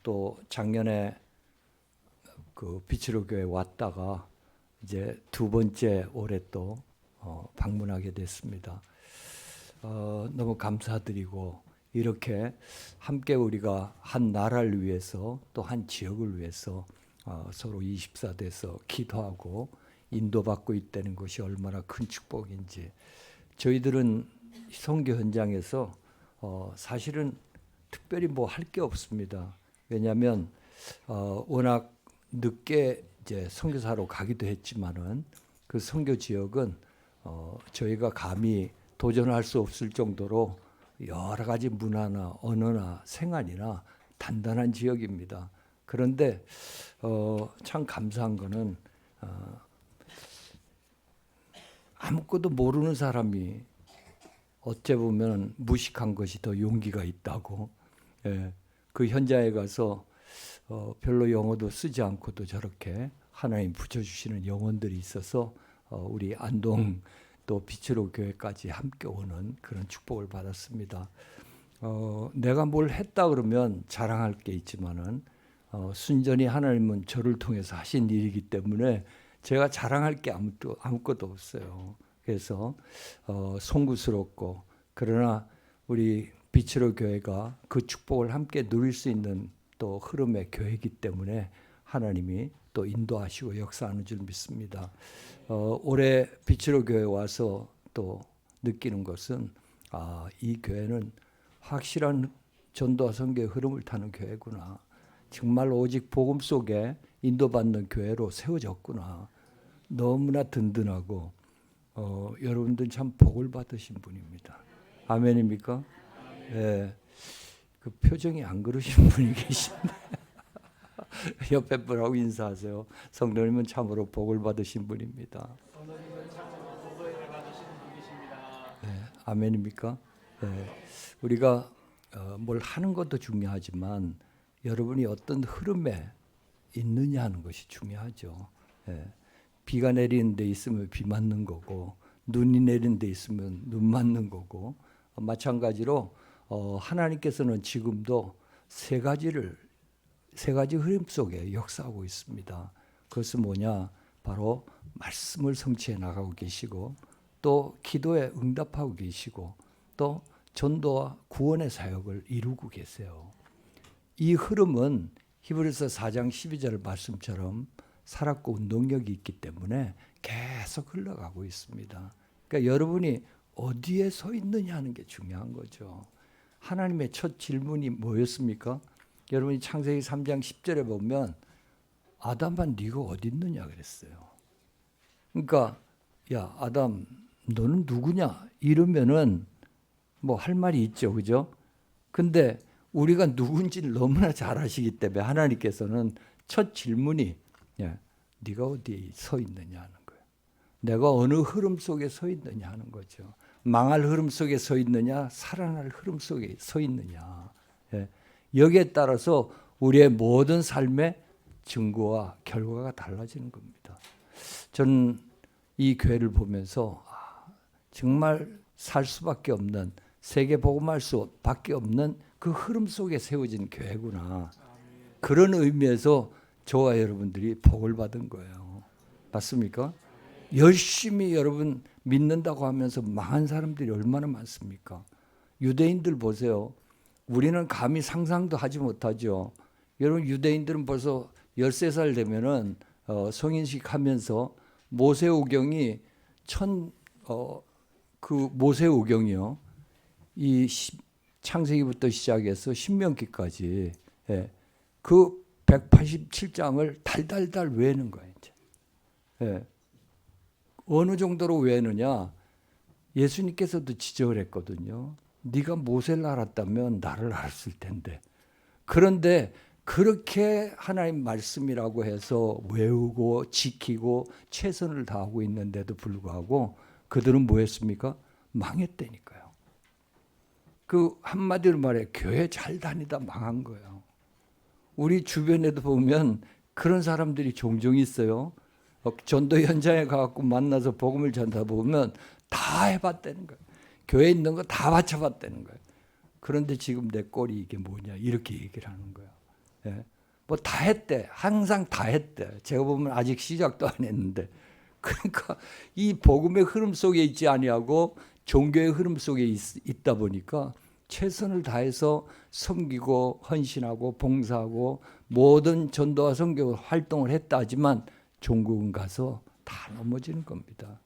또 작년에 그 빛으로 교회 왔다가 이제 두 번째 올해 또 방문하게 됐습니다. 너무 감사드리고 이렇게 함께 우리가 한 나라를 위해서 또 한 지역을 위해서 서로 24대에서 기도하고 인도받고 있다는 것이 얼마나 큰 축복인지. 저희들은 선교 현장에서 사실은 특별히 뭐 할 게 없습니다. 왜냐하면 워낙 늦게 이제 선교사로 가기도 했지만은 그 선교 지역은 저희가 감히 도전할 수 없을 정도로 여러 가지 문화나 언어나 생활이나 단단한 지역입니다. 그런데 참 감사한 거는 아무것도 모르는 사람이 어째 보면 무식한 것이 더 용기가 있다고. 예, 그 현장에 가서 별로 영어도 쓰지 않고도 저렇게 하나님 붙여주시는 영혼들이 있어서 우리 안동 또 빛으로 교회까지 함께 오는 그런 축복을 받았습니다. 내가 뭘 했다 그러면 자랑할 게 있지만은 순전히 하나님은 저를 통해서 하신 일이기 때문에 제가 자랑할 게 아무것도 없어요. 그래서 송구스럽고, 그러나 우리 빛으로 교회가 그 축복을 함께 누릴 수 있는 또 흐름의 교회이기 때문에 하나님이 또 인도하시고 역사하는 줄 믿습니다. 올해 빛으로 교회 와서 또 느끼는 것은 이 교회는 확실한 전도와 선교의 흐름을 타는 교회구나. 정말 오직 복음 속에 인도받는 교회로 세워졌구나. 너무나 든든하고 여러분들 참 복을 받으신 분입니다. 아멘입니까? 예. 그 표정이 안 그러신 분이 계신데 옆에 분하고 인사하세요. 성도님은 참으로 복을 받으신 분입니다. 성도님은 참으로 복을 받으시는 분이십니다. 예. 아멘입니까? 예. 우리가 뭘 하는 것도 중요하지만 여러분이 어떤 흐름에 있느냐 하는 것이 중요하죠. 예. 비가 내리는 데 있으면 비 맞는 거고, 눈이 내리는 데 있으면 눈 맞는 거고, 마찬가지로 하나님께서는 지금도 세 가지 흐름 속에 역사하고 있습니다. 그것은 뭐냐? 바로 말씀을 성취해 나가고 계시고, 또 기도에 응답하고 계시고, 또 전도와 구원의 사역을 이루고 계세요. 이 흐름은 히브리서 4장 12절 말씀처럼 살았고 운동력이 있기 때문에 계속 흘러가고 있습니다. 그러니까 여러분이 어디에 서 있느냐 하는 게 중요한 거죠. 하나님의 첫 질문이 뭐였습니까? 여러분이 창세기 3장 10절에 보면 아담아 네가 어디 있느냐 그랬어요. 그러니까 야 아담 너는 누구냐 이러면은 뭐 할 말이 있죠, 그죠? 근데 우리가 누군지를 너무나 잘 아시기 때문에 하나님께서는 첫 질문이 네가 어디에 서 있느냐 하는 거예요. 내가 어느 흐름 속에 서 있느냐 하는 거죠. 망할 흐름 속에 서 있느냐, 살아날 흐름 속에 서 있느냐. 여기에 따라서 우리의 모든 삶의 증거와 결과가 달라지는 겁니다. 저는 이 교회를 보면서 정말 살 수밖에 없는, 세계 복음할 수밖에 없는 그 흐름 속에 세워진 교회구나. 그런 의미에서 저와 여러분들이 복을 받은 거예요. 맞습니까? 열심히 여러분 믿는다고 하면서 망한 사람들이 얼마나 많습니까? 유대인들 보세요. 우리는 감히 상상도 하지 못하죠. 여러분 유대인들은 벌써 13살 되면은 성인식 하면서 모세오경이 그 모세오경이요. 이 창세기부터 시작해서 신명기까지 그 187장을 달달달 외우는 거예요. 이제. 어느 정도로 외우느냐? 예수님께서도 지적을 했거든요. 네가 모세를 알았다면 나를 알았을 텐데. 그런데 그렇게 하나님 말씀이라고 해서 외우고 지키고 최선을 다하고 있는데도 불구하고 그들은 뭐 했습니까? 망했다니까요. 그 한마디로 말해 교회 잘 다니다 망한 거예요. 우리 주변에도 보면 그런 사람들이 종종 있어요. 전도 현장에 가서 만나서 복음을 전하다 보면 다 해봤다는 거예요. 교회에 있는 거 다 바쳐봤다는 거예요. 그런데 지금 내 꼴이 이게 뭐냐 이렇게 얘기를 하는 거예요. 예. 뭐 다 했대. 항상 다 했대. 제가 보면 아직 시작도 안 했는데. 그러니까 이 복음의 흐름 속에 있지 아니하고 종교의 흐름 속에 있다 보니까 최선을 다해서 섬기고 헌신하고 봉사하고 모든 전도와 선교 활동을 했다 하지만 종국은 가서 다 넘어지는 겁니다.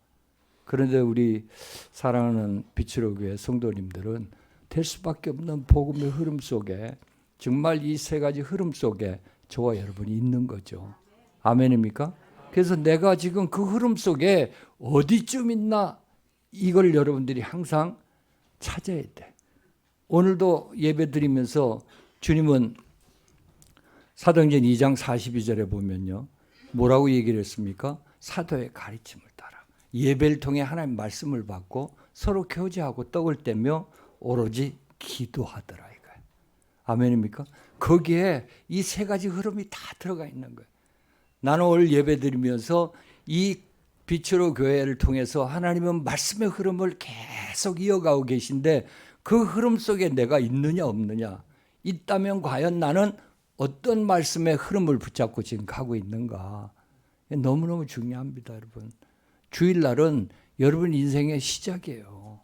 그런데 우리 사랑하는 빛으로 교회 성도님들은 될 수밖에 없는 복음의 흐름 속에 정말 이 세 가지 흐름 속에 저와 여러분이 있는 거죠. 아멘입니까? 그래서 내가 지금 그 흐름 속에 어디쯤 있나 이걸 여러분들이 항상 찾아야 돼. 오늘도 예배 드리면서 주님은 사도행전 2장 42절에 보면요. 뭐라고 얘기를 했습니까? 사도의 가르침을 따라. 예배를 통해 하나님 말씀을 받고 서로 교제하고 떡을 떼며 오로지 기도하더라 이거예요. 아멘입니까? 거기에 이 세 가지 흐름이 다 들어가 있는 거예요. 나는 오늘 예배 드리면서 이 빛으로 교회를 통해서 하나님은 말씀의 흐름을 계속 이어가고 계신데 그 흐름 속에 내가 있느냐 없느냐, 있다면 과연 나는 어떤 말씀의 흐름을 붙잡고 지금 가고 있는가. 너무너무 중요합니다, 여러분. 주일날은 여러분 인생의 시작이에요.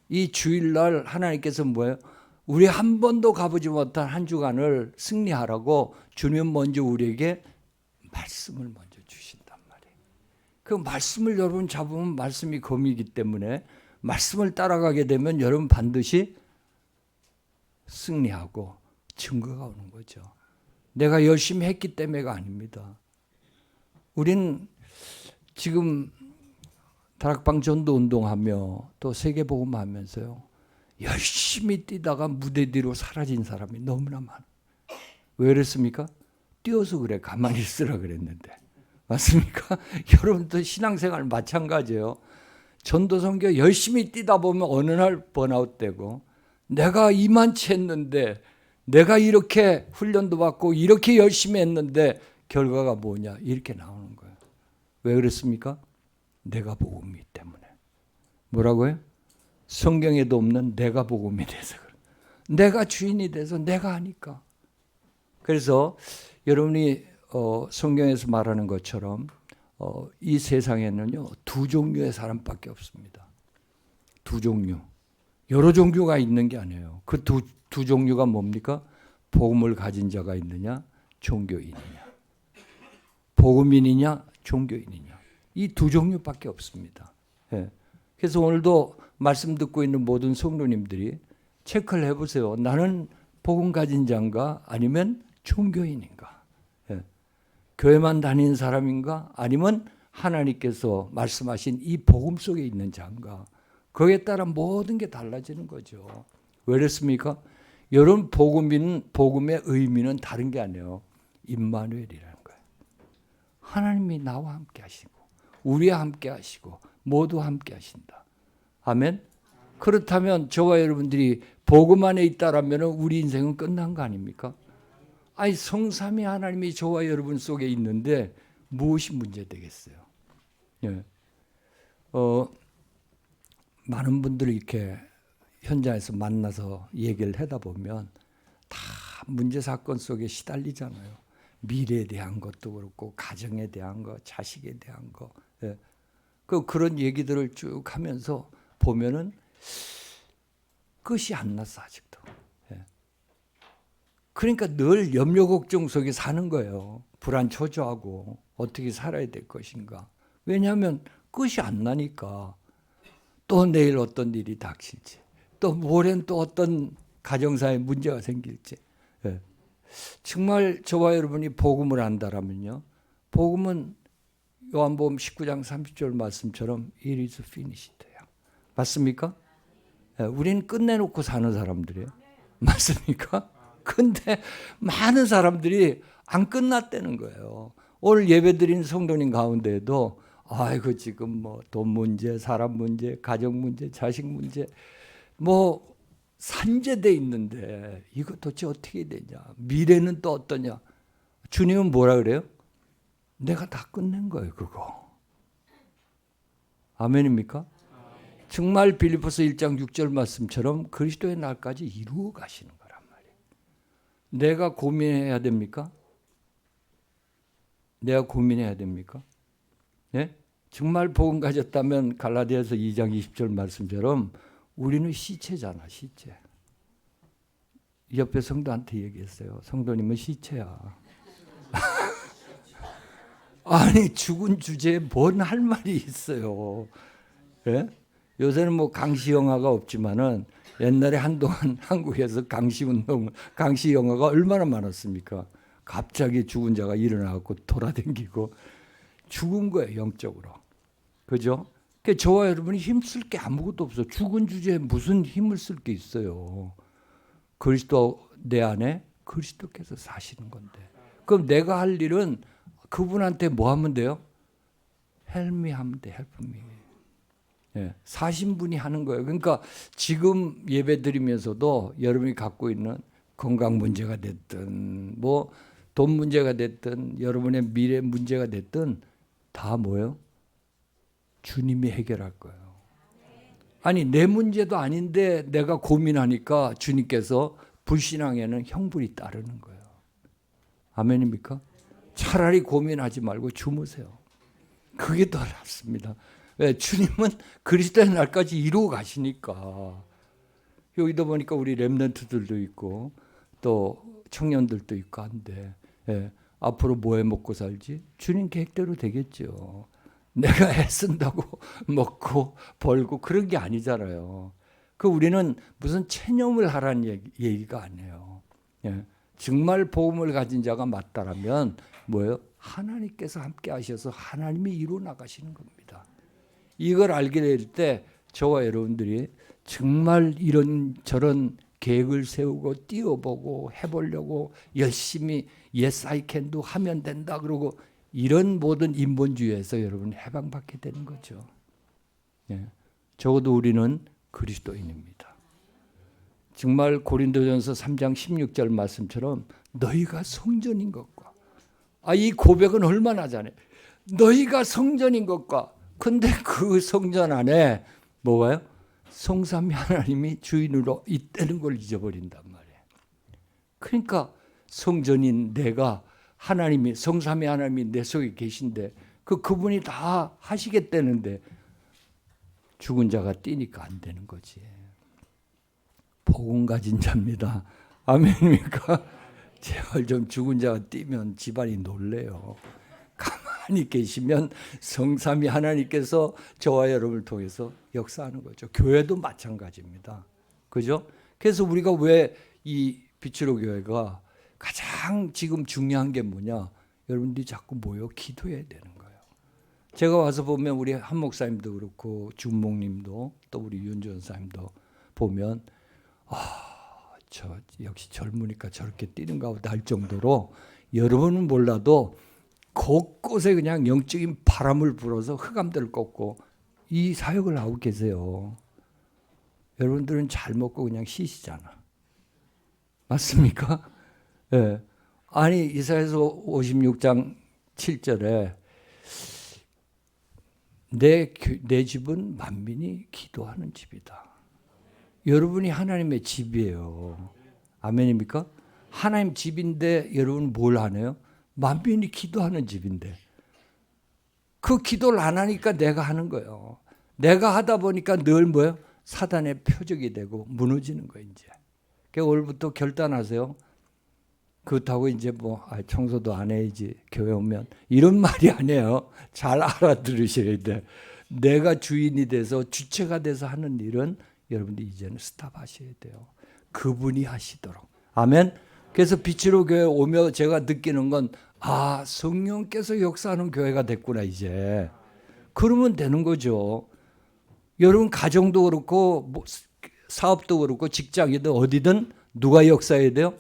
이 주일날 하나님께서 뭐예요? 우리 한 번도 가보지 못한 한 주간을 승리하라고 주님 먼저 우리에게 말씀을 먼저 주신단 말이에요. 그 말씀을 여러분 잡으면 말씀이 검이기 때문에 말씀을 따라가게 되면 여러분 반드시 승리하고 증거가 오는 거죠. 내가 열심히 했기 때문에가 아닙니다. 우린 지금 다락방 전도 운동하며 또 세계복음 하면서요. 열심히 뛰다가 무대 뒤로 사라진 사람이 너무나 많아요. 왜 그랬습니까? 뛰어서 그래. 가만히 있으라 그랬는데. 맞습니까? 여러분도 신앙생활 마찬가지예요. 전도 선교 열심히 뛰다 보면 어느 날 번아웃 되고 내가 이만치 했는데 내가 이렇게 훈련도 받고 이렇게 열심히 했는데 결과가 뭐냐 이렇게 나오는 거예요. 왜 그렇습니까? 내가 복음이기 때문에. 뭐라고요? 성경에도 없는 내가 복음이 돼서 그래. 내가 주인이 돼서 내가 하니까. 그래서 여러분이 성경에서 말하는 것처럼 이 세상에는요 두 종류의 사람밖에 없습니다. 두 종류. 여러 종류가 있는 게 아니에요. 그 두 종류가 뭡니까? 복음을 가진 자가 있느냐, 종교인이냐. 복음인이냐, 종교인이냐. 이 두 종류밖에 없습니다. 예. 그래서 오늘도 말씀 듣고 있는 모든 성도님들이 체크를 해보세요. 나는 복음 가진 자인가 아니면 종교인인가. 예. 교회만 다니는 사람인가 아니면 하나님께서 말씀하신 이 복음 속에 있는 자인가. 거기에 따라 모든 게 달라지는 거죠. 왜 그렇습니까? 여러분 복음의 의미는 다른 게 아니에요. 임마누엘이라는 거예요. 하나님이 나와 함께 하시고 우리와 함께 하시고 모두 함께 하신다. 아멘. 그렇다면 저와 여러분들이 복음 안에 있다라면 우리 인생은 끝난 거 아닙니까? 아니 성삼위 하나님이 저와 여러분 속에 있는데 무엇이 문제되겠어요? 예. 많은 분들이 이렇게 현장에서 만나서 얘기를 하다 보면 다 문제 사건 속에 시달리잖아요. 미래에 대한 것도 그렇고 가정에 대한 거, 자식에 대한 거. 예. 그런 얘기들을 쭉 하면서 보면은 끝이 안 났어 아직도. 예. 그러니까 늘 염려 걱정 속에 사는 거예요. 불안 초조하고 어떻게 살아야 될 것인가. 왜냐하면 끝이 안 나니까 또 내일 어떤 일이 닥칠지 또 모레는 또 어떤 가정사에 문제가 생길지. 예. 정말 저와 여러분이 복음을 안다라면요. 복음은 요한복음 19장 30절 말씀처럼 it is finished예요. 맞습니까? 예. 우리는 끝내놓고 사는 사람들이에요. 맞습니까? 근데 많은 사람들이 안 끝났다는 거예요. 오늘 예배드린 성도님 가운데에도 아이고 지금 뭐 돈 문제, 사람 문제, 가정 문제, 자식 문제 뭐 산재돼 있는데 이거 도대체 어떻게 되냐? 미래는 또 어떠냐? 주님은 뭐라 그래요? 내가 다 끝낸 거예요, 그거. 아멘입니까? 정말 빌립보서 1장 6절 말씀처럼 그리스도의 날까지 이루어 가시는 거란 말이에요. 내가 고민해야 됩니까? 내가 고민해야 됩니까? 예? 정말 복음 가졌다면 갈라디아서 2장 20절 말씀처럼 우리는 시체잖아, 시체. 옆에 성도한테 얘기했어요. 성도님은 시체야. 아니 죽은 주제에 뭔 할 말이 있어요. 예? 요새는 뭐 강시 영화가 없지만은 옛날에 한동안 한국에서 강시 영화가 얼마나 많았습니까? 갑자기 죽은 자가 일어나고 돌아다니고 죽은 거예요, 영적으로. 그죠? 그러니까 저와 여러분이 힘쓸 게 아무것도 없어. 죽은 주제에 무슨 힘을 쓸 게 있어요. 그리스도 내 안에 그리스도께서 사시는 건데. 그럼 내가 할 일은 그분한테 뭐 하면 돼요? Help me 하면 돼. Help me. 예, 사신 분이 하는 거예요. 그러니까 지금 예배 드리면서도 여러분이 갖고 있는 건강 문제가 됐든 뭐 돈 문제가 됐든 여러분의 미래 문제가 됐든 다 뭐예요? 주님이 해결할 거예요. 아니 내 문제도 아닌데 내가 고민하니까 주님께서 불신앙에는 형벌이 따르는 거예요. 아멘입니까? 차라리 고민하지 말고 주무세요. 그게 더 낫습니다. 왜? 주님은 그리스도의 날까지 이루어 가시니까. 여기도 보니까 우리 렘넌트들도 있고 또 청년들도 있고 한데 예, 앞으로 뭐 해 먹고 살지? 주님 계획대로 되겠죠. 내가 애쓴다고 먹고 벌고 그런 게 아니잖아요. 그 우리는 무슨 체념을 하라는 얘기가 아니에요. 예. 정말 복음을 가진 자가 맞다라면 뭐예요? 하나님께서 함께 하셔서 하나님이 이루어 나가시는 겁니다. 이걸 알게 될 때 저와 여러분들이 정말 이런 저런 계획을 세우고 뛰어보고 해보려고 열심히 yes I can do 하면 된다 그러고 이런 모든 인본주의에서 여러분 해방받게 되는 거죠. 예. 적어도 우리는 그리스도인입니다. 정말 고린도전서 3장 16절 말씀처럼 너희가 성전인 것과 이 고백은 얼마나 잘해. 너희가 성전인 것과 근데 그 성전 안에 뭐가요? 성삼위 하나님이 주인으로 있다는 걸 잊어버린단 말이에요. 그러니까 성전인 내가 하나님이 성삼위 하나님이 내 속에 계신데 그분이 다 하시겠다는데 죽은 자가 뛰니까 안 되는 거지. 복음 가진 자입니다. 아멘입니까? 제발 좀 죽은 자가 뛰면 집안이 놀래요. 가만히 계시면 성삼위 하나님께서 저와 여러분을 통해서 역사하는 거죠. 교회도 마찬가지입니다. 그죠? 그래서 우리가 왜 이 빛으로 교회가 가장 지금 중요한 게 뭐냐? 여러분들이 자꾸 모여 기도해야 되는 거예요. 제가 와서 보면 우리 한 목사님도 그렇고 준목님도 또 우리 윤전 사님도 보면 저 역시 젊으니까 저렇게 뛰는가 보다 할 정도로 여러분은 몰라도 곳곳에 그냥 영적인 바람을 불어서 흑암들을 꺾고 이 사역을 하고 계세요. 여러분들은 잘 먹고 그냥 쉬시잖아. 맞습니까? 예. 아니 이사야서 56장 7절에 내 집은 만민이 기도하는 집이다. 여러분이 하나님의 집이에요. 아멘입니까? 하나님 집인데 여러분 뭘 하네요? 만민이 기도하는 집인데 그 기도를 안 하니까 내가 하는 거예요. 내가 하다 보니까 늘 뭐예요? 사단의 표적이 되고 무너지는 거예요. 이제. 그러니까 오늘부터 결단하세요. 그렇다고 이제 뭐 청소도 안 해야지 교회 오면 이런 말이 아니에요. 잘 알아들으셔야 돼. 내가 주인이 돼서 주체가 돼서 하는 일은 여러분들 이제는 스탑하셔야 돼요. 그분이 하시도록. 아멘. 그래서 빛으로 교회 오며 제가 느끼는 건 성령께서 역사하는 교회가 됐구나 이제. 그러면 되는 거죠. 여러분 가정도 그렇고 뭐 사업도 그렇고 직장이든 어디든 누가 역사해야 돼요?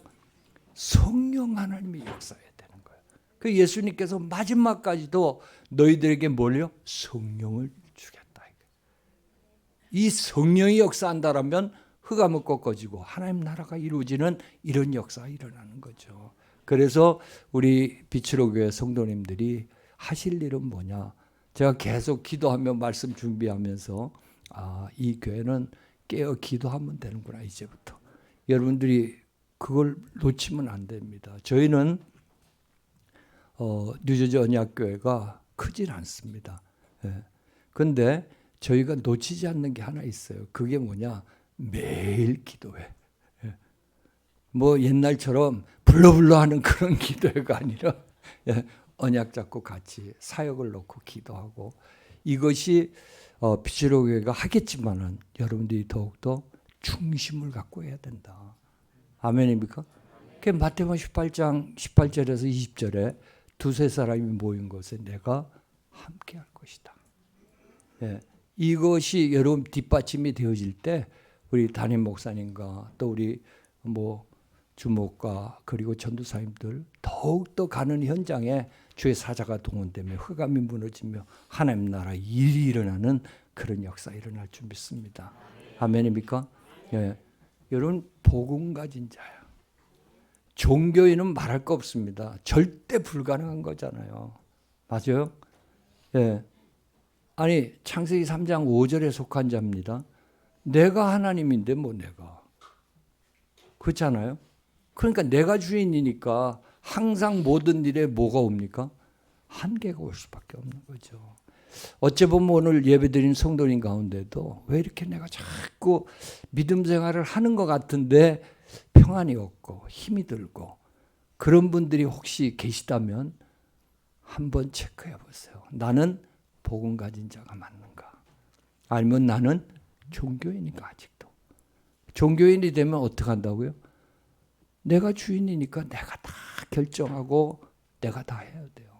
성령 하나님이 역사해야 되는 거예요. 그 예수님께서 마지막까지도 너희들에게 뭘요? 성령을 주겠다. 이 성령이 역사한다라면 흑암은 꺾어지고 하나님 나라가 이루어지는 이런 역사가 일어나는 거죠. 그래서 우리 빛으로 교회 성도님들이 하실 일은 뭐냐? 제가 계속 기도하며 말씀 준비하면서 이 교회는 깨어 기도하면 되는구나 이제부터. 여러분들이 그걸 놓치면 안 됩니다. 저희는 뉴저지 언약교회가 크진 않습니다. 그런데 저희가 놓치지 않는 게 하나 있어요. 그게 뭐냐? 매일 기도회. 뭐 옛날처럼 불러불러 하는 그런 기도회가 아니라 언약 잡고 같이 사역을 놓고 기도하고, 이것이 피치로교회가 하겠지만은 여러분들이 더욱더 중심을 갖고 해야 된다. 아멘입니까? 그 마태복음 18장 18절에서 20절에 두세 사람이 모인 곳에 내가 함께 할 것이다. 이것이 여러분 뒷받침이 되어질 때 우리 담임 목사님과 또 우리 뭐 주목과 그리고 전도사님들 더욱더 가는 현장에 주의 사자가 동원되며 흑암이 무너지며 하나님 나라 일이 일어나는 그런 역사 일어날 줄 믿습니다. 아멘입니까? 여러분 복음 가진 자야. 종교인은 말할 거 없습니다. 절대 불가능한 거잖아요. 맞아요? 아니 창세기 3장 5절에 속한 자입니다. 내가 하나님인데 뭐 내가. 그렇잖아요? 그러니까 내가 주인이니까 항상 모든 일에 뭐가 옵니까? 한계가 올 수밖에 없는 거죠. 어째 보면 오늘 예배드린 성도님 가운데도 왜 이렇게 내가 자꾸 믿음 생활을 하는 것 같은데 평안이 없고 힘이 들고, 그런 분들이 혹시 계시다면 한번 체크해 보세요. 나는 복음 가진 자가 맞는가? 아니면 나는 종교인인가? 아직도 종교인이 되면 어떻게 한다고요? 내가 주인이니까 내가 다 결정하고 내가 다 해야 돼요.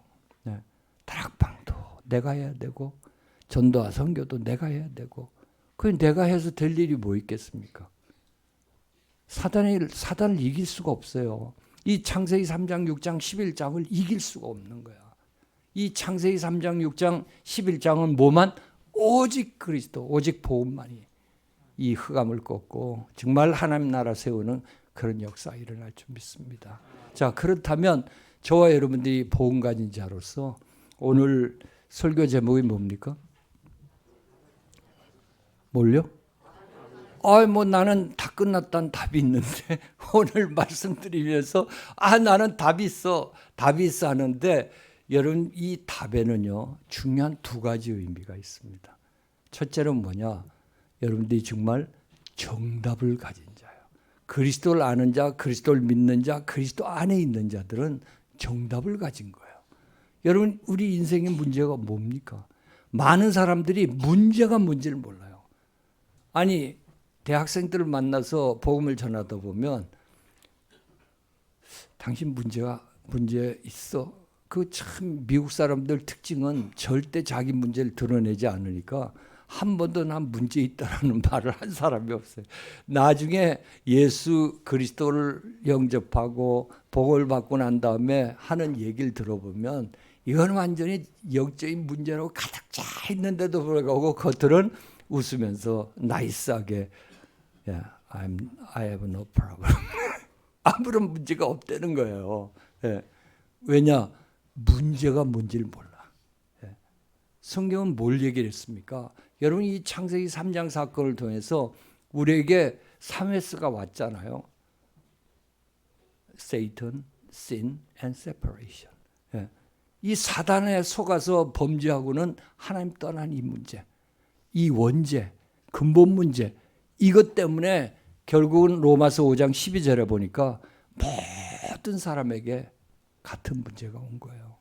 다락방도 내가 해야 되고 전도와 선교도 내가 해야 되고, 그 내가 해서 될 일이 뭐 있겠습니까? 사단을 이길 수가 없어요. 이 창세기 3장 6장 11장을 이길 수가 없는 거야. 이 창세기 3장 6장 11장은 뭐만? 오직 그리스도, 오직 복음만이 이 흑암을 꺾고 정말 하나님 나라 세우는 그런 역사 일어날 줄 믿습니다. 자, 그렇다면 저와 여러분들이 복음 가진 자로서 오늘 설교 제목이 뭡니까? 뭘요? 뭐 나는 다 끝났다는 답이 있는데 오늘 말씀드리면서 나는 답이 있어 하는데, 여러분 이 답에는요 중요한 두 가지 의미가 있습니다. 첫째는 뭐냐? 여러분들이 정말 정답을 가진 자예요. 그리스도를 아는 자, 그리스도를 믿는 자, 그리스도 안에 있는 자들은 정답을 가진 거예요. 여러분 우리 인생의 문제가 뭡니까? 많은 사람들이 문제가 뭔지를 몰라요. 아니 대학생들을 만나서 복음을 전하다 보면 당신 문제 있어? 그 참 미국 사람들 특징은 절대 자기 문제를 드러내지 않으니까 한 번도 난 문제 있다라는 말을 한 사람이 없어요. 나중에 예수 그리스도를 영접하고 복을 받고 난 다음에 하는 얘기를 들어보면 이건 완전히 영적인 문제라고 가득 차 있는데도 불구하고 겉으로는 웃으면서 나이스하게 I have no problem. 아무런 문제가 없다는 거예요. 왜냐? 문제가 뭔지를 몰라. 성경은 뭘 얘기를 했습니까? 여러분 이 창세기 3장 사건을 통해서 우리에게 3S가 왔잖아요. Satan, Sin and Separation. 이 사단에 속아서 범죄하고는 하나님 떠난 이 문제, 이 원죄, 근본 문제, 이것 때문에 결국은 로마서 5장 12절에 보니까 모든 사람에게 같은 문제가 온 거예요.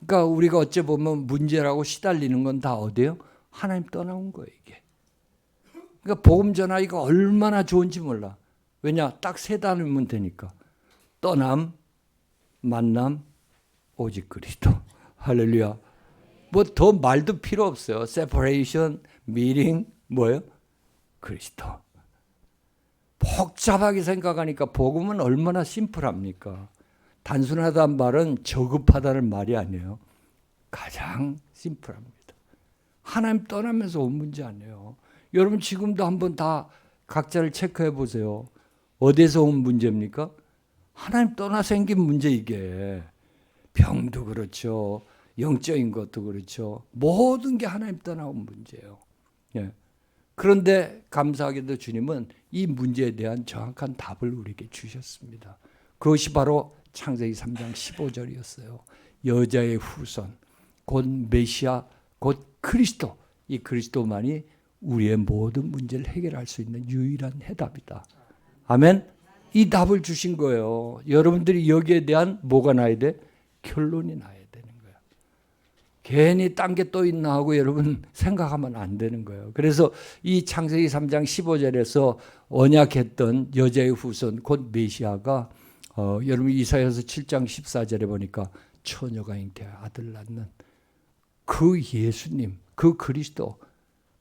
그러니까 우리가 어째 보면 문제라고 시달리는 건 다 어디예요? 하나님 떠나온 거예요, 이게. 그러니까 복음 전하기가 얼마나 좋은지 몰라. 왜냐? 딱 세 단어면 되니까. 떠남, 만남, 오직 그리스도. 할렐루야. 뭐 더 말도 필요 없어요. separation, meeting, 뭐예요? 그리스도. 복잡하게 생각하니까 복음은 얼마나 심플합니까? 단순하다는 말은 저급하다는 말이 아니에요. 가장 심플합니다. 하나님 떠나면서 온 문제 아니에요. 여러분 지금도 한번 다 각자를 체크해 보세요. 어디에서 온 문제입니까? 하나님 떠나 생긴 문제. 이게 병도 그렇죠. 영적인 것도 그렇죠. 모든 게 하나님 떠나온 문제예요. 그런데 감사하게도 주님은 이 문제에 대한 정확한 답을 우리에게 주셨습니다. 그것이 바로 창세기 3장 15절이었어요. 여자의 후손, 곧 메시아, 곧 그리스도. 이 그리스도만이 우리의 모든 문제를 해결할 수 있는 유일한 해답이다. 아멘. 이 답을 주신 거예요. 여러분들이 여기에 대한 뭐가 나야 돼? 결론이 나야 되는 거예요. 괜히 딴 게 또 있나 하고 여러분 생각하면 안 되는 거예요. 그래서 이 창세기 3장 15절에서 언약했던 여자의 후손 곧 메시아가 여러분 이사야서 7장 14절에 보니까 처녀가 잉태하여 아들 낳는 그 예수님, 그 그리스도,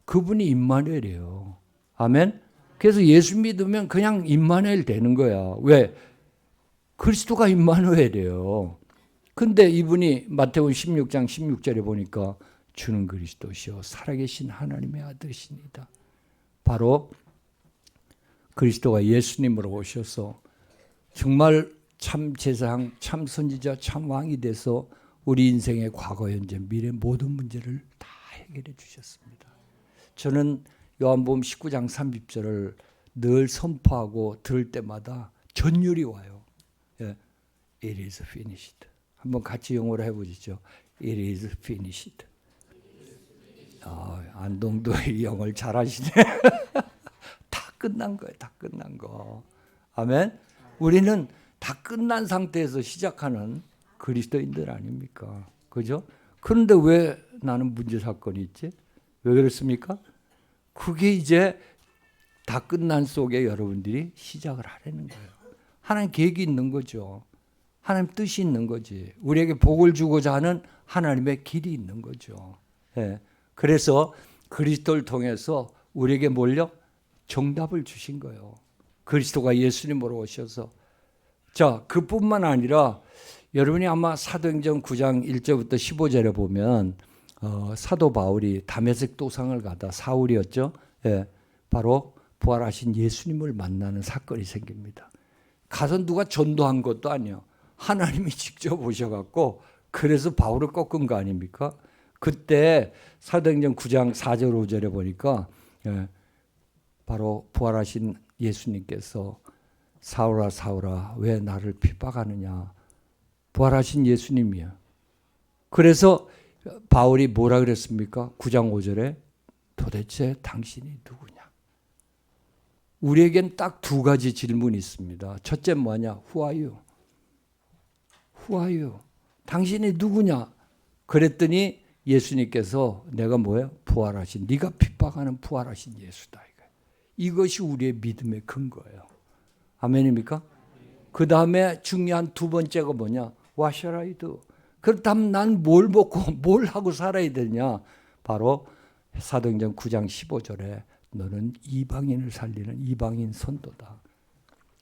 그분이 임마누엘이에요. 아멘. 그래서 예수 믿으면 그냥 임마누엘 되는 거야. 왜? 그리스도가 임마누엘이에요. 근데 이분이 마태복음 16장 16절에 보니까 주는 그리스도시요 살아계신 하나님의 아들이십니다. 바로 그리스도가 예수님으로 오셔서 정말 참 제사장, 참 선지자, 참 왕이 돼서 우리 인생의 과거, 현재, 미래 모든 문제를 다 해결해 주셨습니다. 저는 요한복음 19장 30절을 늘 선포하고 들을 때마다 전율이 와요. 예. It is finished. 한번 같이 영어로 해보시죠. It is finished. 안동도 영어를 잘하시네. 다 끝난 거예요. 다 끝난 거. 아멘. 우리는 다 끝난 상태에서 시작하는 그리스도인들 아닙니까? 그죠? 그런데 왜 나는 문제 사건이 있지? 왜 그렇습니까? 그게 이제 다 끝난 속에 여러분들이 시작을 하라는 거예요. 하나님 계획이 있는 거죠. 하나님 뜻이 있는 거지. 우리에게 복을 주고자 하는 하나님의 길이 있는 거죠. 예. 그래서 그리스도를 통해서 우리에게 몰려 정답을 주신 거예요. 그리스도가 예수님으로 오셔서. 자, 그뿐만 아니라 여러분이 아마 사도행전 9장 1절부터 15절에 보면 사도 바울이 다메섹 도상을 가다 사울이었죠. 예, 바로 부활하신 예수님을 만나는 사건이 생깁니다. 가서 누가 전도한 것도 아니에요. 하나님이 직접 오셔갖고 그래서 바울을 꺾은 거 아닙니까? 그때 사도행전 9장 4절 5절에 보니까 바로 부활하신 예수님께서 사울아 사울아 왜 나를 핍박하느냐. 부활하신 예수님이야. 그래서 바울이 뭐라 그랬습니까? 9장 5절에 도대체 당신이 누구냐? 우리에겐 딱 두 가지 질문이 있습니다. 첫째 뭐냐? Who are you? Who are you? 당신이 누구냐? 그랬더니 예수님께서 내가 뭐야? 부활하신, 네가 핍박하는 부활하신 예수다. 이것이 우리의 믿음의 근거예요. 아멘입니까? 그 다음에 중요한 두 번째가 뭐냐? What shall I do? 그렇다면 난 뭘 먹고 뭘 하고 살아야 되냐? 바로 사도행전 9장 15절에 너는 이방인을 살리는 이방인 선도다.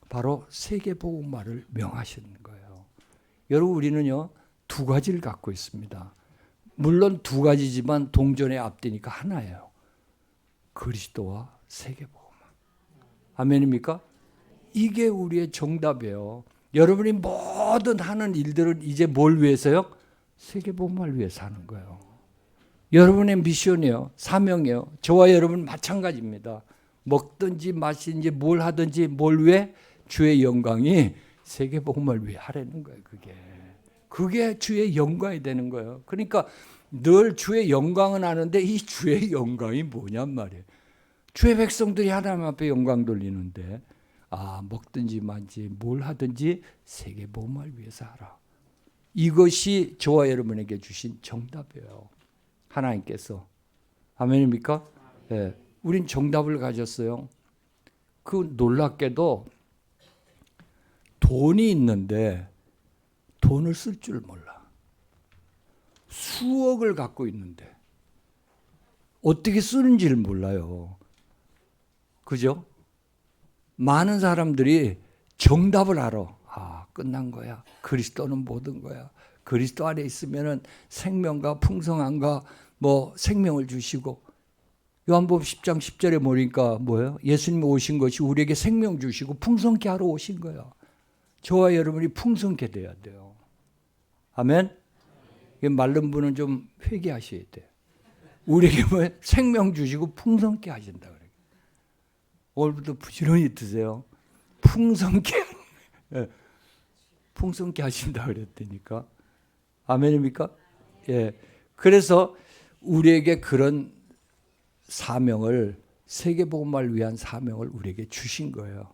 바로 세계복음화를 명하시는 거예요. 여러분 우리는요 두 가지를 갖고 있습니다. 물론 두 가지지만 동전의 앞뒤니까 하나예요. 그리스도와 세계복음화. 아멘입니까? 이게 우리의 정답이에요. 여러분이 모든 하는 일들은 이제 뭘 위해서요? 세계복음화를 위해서 하는 거예요. 여러분의 미션이에요. 사명이에요. 저와 여러분 마찬가지입니다. 먹든지 마시든지 뭘 하든지 뭘 위해? 주의 영광이 세계복음화를 위해 하라는 거예요. 그게 주의 영광이 되는 거예요. 그러니까 늘 주의 영광은 아는데 이 주의 영광이 뭐냔 말이에요. 주의 백성들이 하나님 앞에 영광 돌리는데 먹든지 마든지 뭘 하든지 세계복음화를 위해서 하라. 이것이 저와 여러분에게 주신 정답이에요. 하나님께서. 아멘입니까? 네. 우린 정답을 가졌어요. 그 놀랍게도 돈이 있는데 돈을 쓸 줄 몰라. 수억을 갖고 있는데 어떻게 쓰는지를 몰라요. 그죠? 많은 사람들이 정답을 알아. 끝난 거야. 그리스도는 모든 거야. 그리스도 안에 있으면은 생명과 풍성함과 생명을 주시고 요한복음 10장 10절에 보니까 뭐예요? 예수님이 오신 것이 우리에게 생명 주시고 풍성케 하러 오신 거예요. 저와 여러분이 풍성케 돼야 돼요. 아멘? 마른 분은 좀 회개하셔야 돼요. 우리에게 생명 주시고 풍성케 하신다 그래요. 오늘부터 부지런히 드세요. 풍성케 예, 풍성케 하신다 그랬다니까. 아멘입니까? 예. 그래서 우리에게 그런 사명을, 세계복음화를 위한 사명을 우리에게 주신 거예요.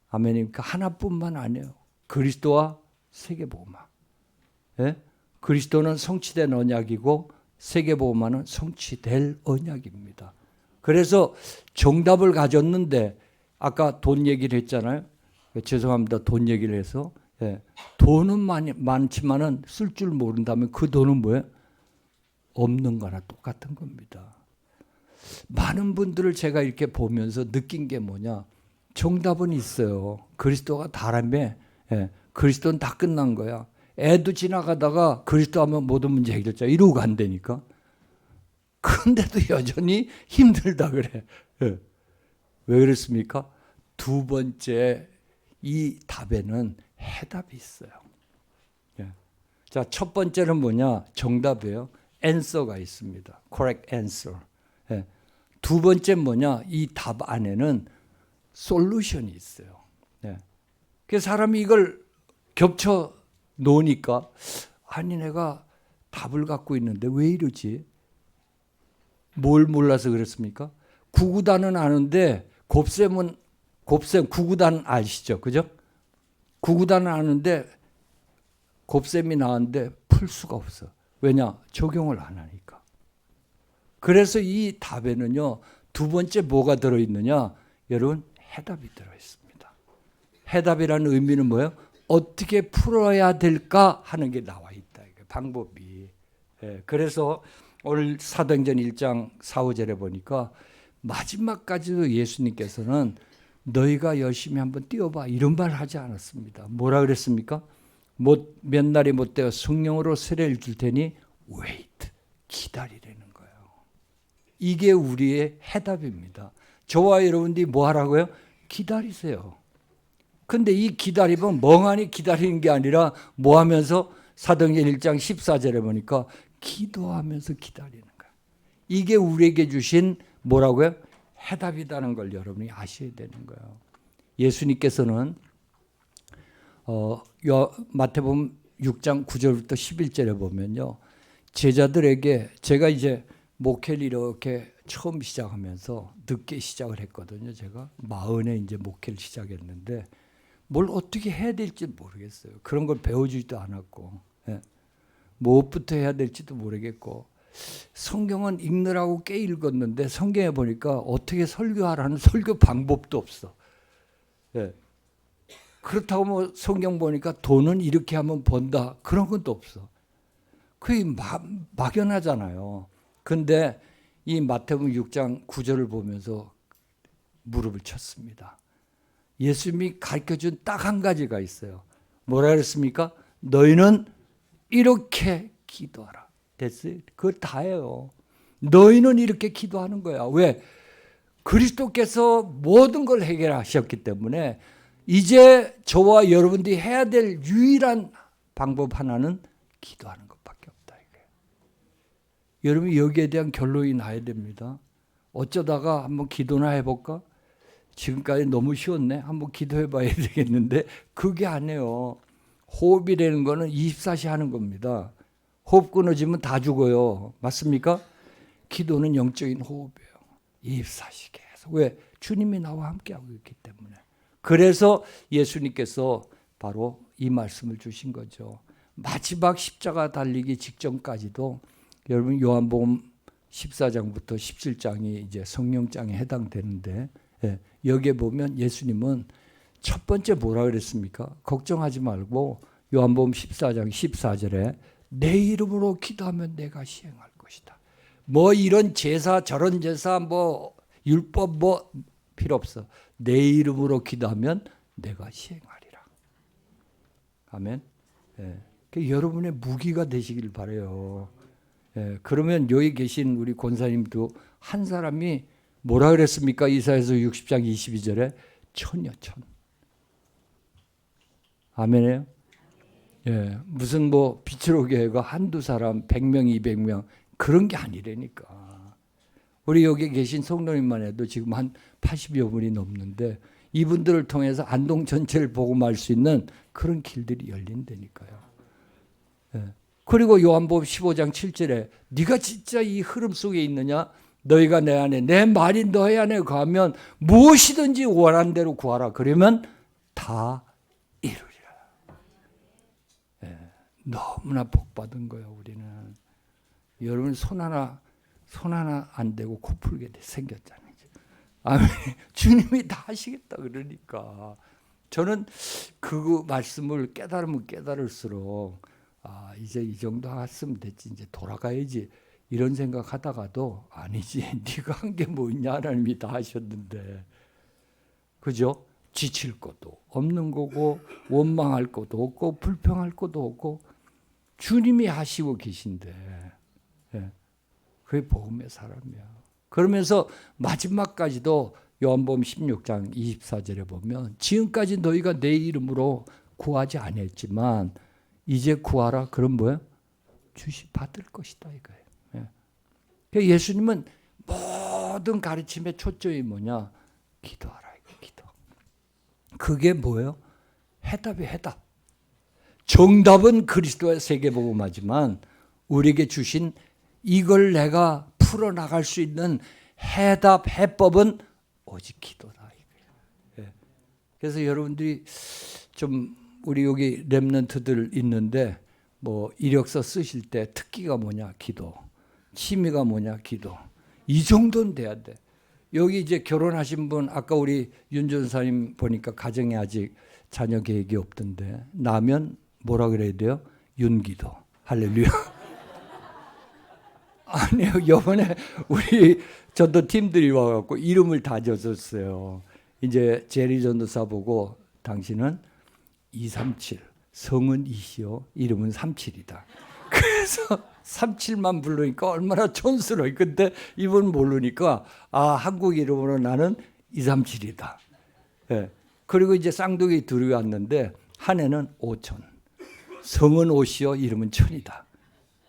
아멘입니까? 하나뿐만 아니에요. 그리스도와 세계복음화. 예? 그리스도는 성취된 언약이고 세계복음화는 성취될 언약입니다. 그래서 정답을 가졌는데 아까 돈 얘기를 했잖아요. 죄송합니다. 돈 얘기를 해서. 예. 돈은 많지만은 쓸 줄 모른다면 그 돈은 뭐예요? 없는 거나 똑같은 겁니다. 많은 분들을 제가 이렇게 보면서 느낀 게 뭐냐? 정답은 있어요. 그리스도가 다라며. 예. 그리스도는 다 끝난 거야. 애도 지나가다가 그리스도 하면 모든 문제 해결자 이러고 간다니까. 그런데도 여전히 힘들다 그래. 예. 왜 그렇습니까? 두 번째 이 답에는 해답이 있어요. 예. 자, 첫 번째는 뭐냐? 정답이에요. answer가 있습니다. correct answer. 예. 두 번째 뭐냐? 이 답 안에는 솔루션이 있어요. 예. 그래서 사람이 이걸 겹쳐 놓으니까 아니 내가 답을 갖고 있는데 왜 이러지? 뭘 몰라서 그랬습니까? 구구단은 아는데 곱셈 구구단 아시죠? 그죠? 구구단은 아는데 곱셈이 나왔는데 풀 수가 없어. 왜냐? 적용을 안 하니까. 그래서 이 답에는요. 두 번째 뭐가 들어있느냐? 여러분 해답이 들어있습니다. 해답이라는 의미는 뭐예요? 어떻게 풀어야 될까 하는 게 나와 있다. 방법이. 예, 그래서 오늘 사도행전 1장 4, 5절에 보니까 마지막까지도 예수님께서는 너희가 열심히 한번 뛰어봐 이런 말 하지 않았습니다. 뭐라 그랬습니까? 몇 날이 못 되어 성령으로 세례를 줄 테니 wait, 기다리라는 거예요. 이게 우리의 해답입니다. 저와 여러분들이 뭐 하라고요? 기다리세요. 근데 이 기다림은 멍하니 기다리는 게 아니라 뭐 하면서 사도행전 1장 14절에 보니까 기도하면서 기다리는 거예요. 이게 우리에게 주신 뭐라고요? 해답이라는 걸 여러분이 아셔야 되는 거예요. 예수님께서는 마태복음 6장 9절부터 11절에 보면요. 제자들에게 제가 이제 목회를 이렇게 처음 시작하면서 늦게 시작을 했거든요. 제가 40에 이제 목회를 시작했는데 뭘 어떻게 해야 될지 모르겠어요. 그런 걸 배워주지도 않았고, 예. 무엇부터 해야 될지도 모르겠고, 성경은 읽느라고 꽤 읽었는데 성경에 보니까 어떻게 설교하라는 설교 방법도 없어. 예. 그렇다고 뭐 성경 보니까 돈은 이렇게 하면 번다 그런 것도 없어. 그게 막연하잖아요. 근데 이 마태복음 6장 9절을 보면서 무릎을 쳤습니다. 예수님이 가르쳐준 딱 한 가지가 있어요. 뭐라 그랬습니까? 너희는 이렇게 기도하라. 됐어요? 그거 다예요. 너희는 이렇게 기도하는 거야. 왜? 그리스도께서 모든 걸 해결하셨기 때문에 이제 저와 여러분들이 해야 될 유일한 방법 하나는 기도하는 것밖에 없다. 이거예요. 여러분이 여기에 대한 결론이 나야 됩니다. 어쩌다가 한번 기도나 해볼까? 지금까지 너무 쉬웠네. 한번 기도해 봐야 되겠는데 그게 아니에요. 호흡이라는 거는 24시 하는 겁니다. 호흡 끊어지면 다 죽어요. 맞습니까? 기도는 영적인 호흡이에요. 24시 계속. 왜? 주님이 나와 함께하고 있기 때문에. 그래서 예수님께서 바로 이 말씀을 주신 거죠. 마지막 십자가 달리기 직전까지도 여러분 요한복음 14장부터 17장이 이제 성령장에 해당되는데 여기에 보면 예수님은 첫 번째 뭐라 그랬습니까? 걱정하지 말고 요한복음 14장 14절에 내 이름으로 기도하면 내가 시행할 것이다. 뭐 이런 제사 저런 제사 뭐 율법 뭐 필요 없어. 내 이름으로 기도하면 내가 시행하리라. 아멘. 여러분의 무기가 되시길 바라요. 그러면 여기 계신 우리 권사님도 한 사람이 뭐라 그랬습니까? 이사야서 60장 22절에 천여 천. 아멘이에요? 무슨 뭐 빛으로 교회가 한두 사람 100명 200명 그런 게 아니라니까. 우리 여기 계신 성도님만 해도 지금 한 80여 분이 넘는데 이분들을 통해서 안동 전체를 복음할 수 있는 그런 길들이 열린다니까요. 예. 그리고 요한복음 15장 7절에 네가 진짜 이 흐름 속에 있느냐? 너희가 내 안에, 내 말이 너희 안에 거하면 무엇이든지 원하는 대로 구하라. 그러면 다 이루리라. 예. 너무나 복받은 거예요, 우리는. 여러분 손 하나 안 대고 코 풀게 생겼잖아요. 아멘. 주님이 다 하시겠다 그러니까 저는 그 말씀을 깨달으면 깨달을수록 이제 이 정도 했으면 됐지, 이제 돌아가야지 이런 생각하다가도 아니지, 네가 한 게 뭐 있냐, 하나님이 다 하셨는데, 그죠? 지칠 것도 없는 거고 원망할 것도 없고 불평할 것도 없고 주님이 하시고 계신데, 예. 그게 복음의 사람이야. 그러면서 마지막까지도 요한복음 16장 24절에 보면 지금까지 너희가 내 이름으로 구하지 않았지만 이제 구하라. 그럼 뭐야? 받을 것이다 이거예요. 예. 예수님은 모든 가르침의 초점이 뭐냐? 기도하라 이거, 기도. 그게 뭐예요? 해답이 해답. 정답은 그리스도의 세계복음하지만 우리에게 주신 이걸 내가 풀어나갈 수 있는 해법은 오직 기도다 이거예요. 예. 그래서 여러분들이 좀 우리 여기 렘넌트들 있는데 뭐 이력서 쓰실 때 특기가 뭐냐? 기도. 취미가 뭐냐? 기도. 이 정도는 돼야 돼. 여기 이제 결혼하신 분, 아까 우리 윤 전사님 보니까 가정에 아직 자녀 계획이 없던데 나면 뭐라 그래야 돼요? 윤기도. 할렐루야. 아니요, 이번에 우리 전도팀들이 와갖고 이름을 다 줬었어요. 이제 제리 전도사 보고 당신은 237, 성은 2시요, 이름은 37이다. 그래서 37만 부르니까 얼마나 촌스러워. 근데 이분 모르니까 한국 이름으로 나는 237이다. 예. 그리고 이제 쌍둥이 둘이 왔는데 한 애는 5천, 성은 5시요, 이름은 천이다.